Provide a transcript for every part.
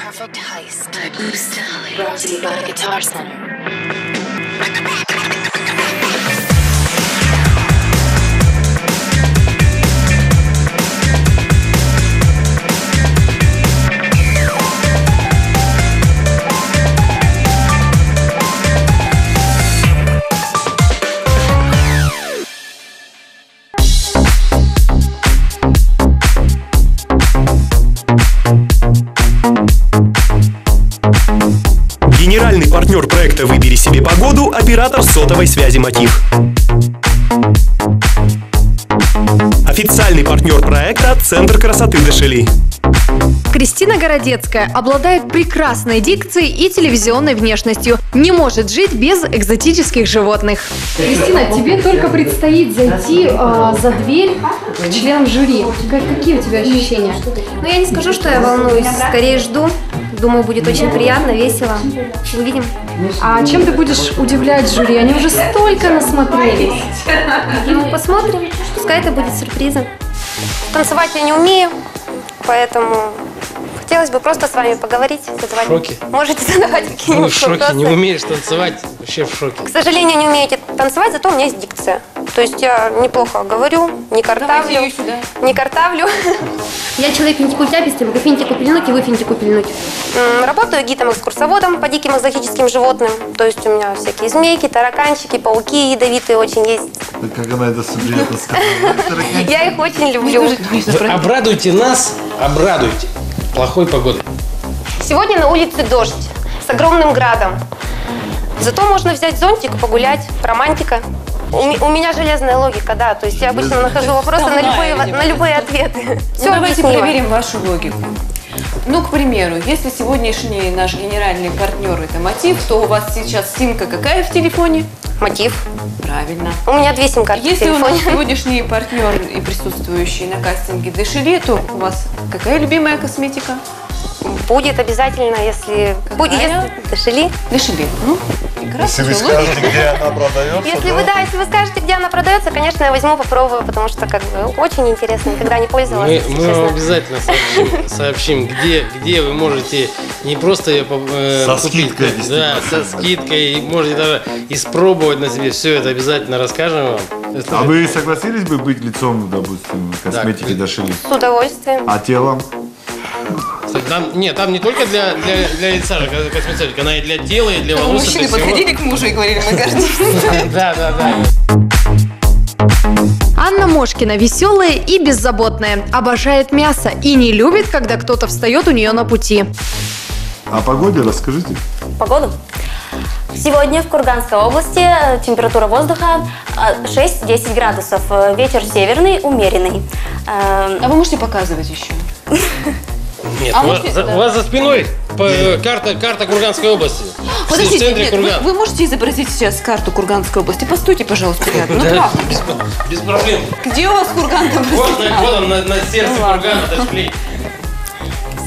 perfect heist. Taboo Style, brought to you by Guitar Center. Генеральный партнер проекта «Выбери себе погоду» – оператор сотовой связи «Мотив». Официальный партнер проекта – Центр красоты Дешели. Кристина Городецкая обладает прекрасной дикцией и телевизионной внешностью. Не может жить без экзотических животных. Кристина, тебе только предстоит зайти за дверь к членам жюри. Какие у тебя ощущения? Ну, я не скажу, что я волнуюсь. Скорее жду. Думаю, будет очень приятно, весело. Увидим. А чем ты будешь удивлять жюри? Они уже столько насмотрелись. Ну, посмотрим. Пускай это будет сюрпризом. Танцевать я не умею, поэтому хотелось бы просто с вами поговорить. В шоке? Можете задавать какие-нибудь в шоке, вопросы. не умеешь танцевать, вообще в шоке. К сожалению, не умеете танцевать, зато у меня есть дикция. То есть я неплохо говорю, не картавлю. Не картавлю. Я человек финтикультяпистый, могу финтику пильнуть и вы финтику пильнуть. Работаю гидом-экскурсоводом по диким экзотическим животным. То есть у меня всякие змейки, тараканчики, пауки ядовитые очень есть. Как она это приятно сказала. Я их очень люблю. Вы обрадуйте нас, обрадуйте плохой погодой. Сегодня на улице дождь с огромным градом. Зато можно взять зонтик и погулять. Романтика. У меня железная логика, да. То есть я обычно нахожу вопросы на любые ответы. Все давайте объяснимо. проверим вашу логику. Ну, к примеру, если сегодняшний наш генеральный партнер это Мотив, то у вас сейчас симка какая в телефоне? Мотив. Правильно. У меня 2 сим-карты в Если у нас телефоне. сегодняшний партнер и присутствующий на кастинге Дешели, то у вас какая любимая косметика? Будет обязательно, если... Какая? Дешели. Дешели. Ну, прекрасно. Если вы скажете, где она продается, Если вы скажете, где она продается, конечно, я возьму, попробую, потому что как бы очень интересно, никогда не пользовалась. если Мы вам честно. обязательно сообщим, где вы можете не просто ее Со купить, скидкой, да, со скидкой, и можете даже испробовать на себе. Все это обязательно расскем вам. А вы согласились бы быть лицом, допустим, косметики Дешели? С удовольствием. А телом? Там не только для лица же косметика, она и для тела, и для волос. Мужчины подходили к мужу и говорили, мы гордимся. Да. Анна Мошкина веселая и беззаботная. Обожает мясо и не любит, когда кто-то встает у нее на пути. О погоде расскажите. Погоду. Сегодня в Курганской области температура воздуха 6-10 градусов. Ветер северный, умеренный. А вы можете показывать еще? Нет, А у можете, да. вас за спиной карта Курганской области. В Подождите, центре нет, Кургана. вы можете изобразить сейчас карту Курганской области? Постойте, пожалуйста, рядом. Ну, Да, правда. без проблем. Где у вас Курган там? Вот он на сердце Ну, ладно. Кургана, Дешели.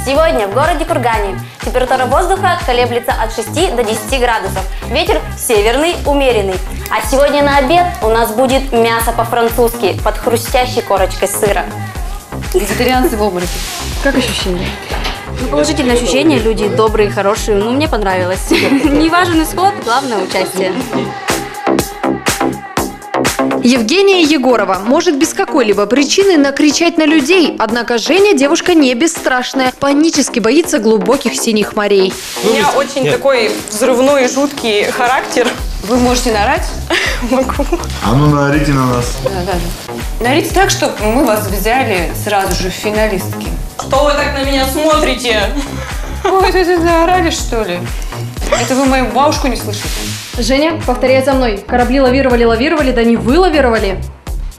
Сегодня в городе Кургане температура воздуха колеблется от 6 до 10 градусов. Ветер северный, умеренный. А сегодня на обед у нас будет мясо по-французски под хрустящей корочкой сыра. Вегетарианцы в обмороке. Как ощущения? Положительное ощущение, люди добрые, хорошие. Ну, мне понравилось. Не важен исход, главное участие. Евгения Егорова может без какой-либо причины накричать на людей, однако Женя девушка не бесстрашная, панически боится глубоких синих морей. У меня очень такой взрывной, жуткий характер. Вы можете наорать? Могу. А ну наорите на нас. Да. Наорите так, чтобы мы вас взяли сразу же в финалистки. Что вы так на меня смотрите? Ой, это наорали, что ли? Это вы мою бабушку не слышите? Женя, повторяй за мной. Корабли лавировали, да не вылавировали.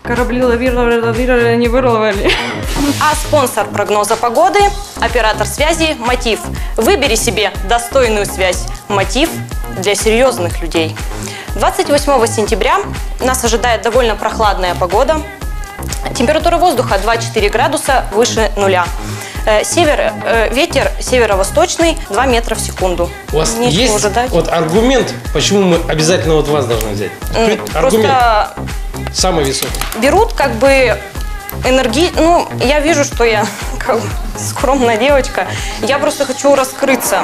Корабли лавировали, не выловили. А спонсор прогноза погоды – оператор связи «Мотив». Выбери себе достойную связь. «Мотив» для серьезных людей. 28 сентября нас ожидает довольно прохладная погода. Температура воздуха 2-4 градуса выше нуля. Ветер северо-восточный 2 метра в секунду. У вас Нечего есть ожидать. вот аргумент, почему мы обязательно вот вас должны взять? Аргумент Просто самый высокий. берут как бы Ну, я вижу, что я как бы скромная девочка. Я просто хочу раскрыться.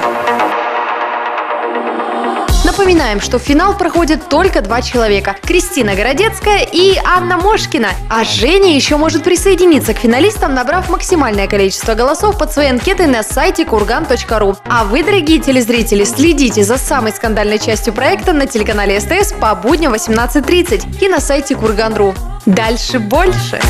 Напоминаем, что в финал проходит только 2 человека – Кристина Городецкая и Анна Мошкина. А Женя еще может присоединиться к финалистам, набрав максимальное количество голосов под своей анкетой на сайте kurgan.ru. А вы, дорогие телезрители, следите за самой скандальной частью проекта на телеканале СТС по будням 18:30 и на сайте kurgan.ru. Дальше больше!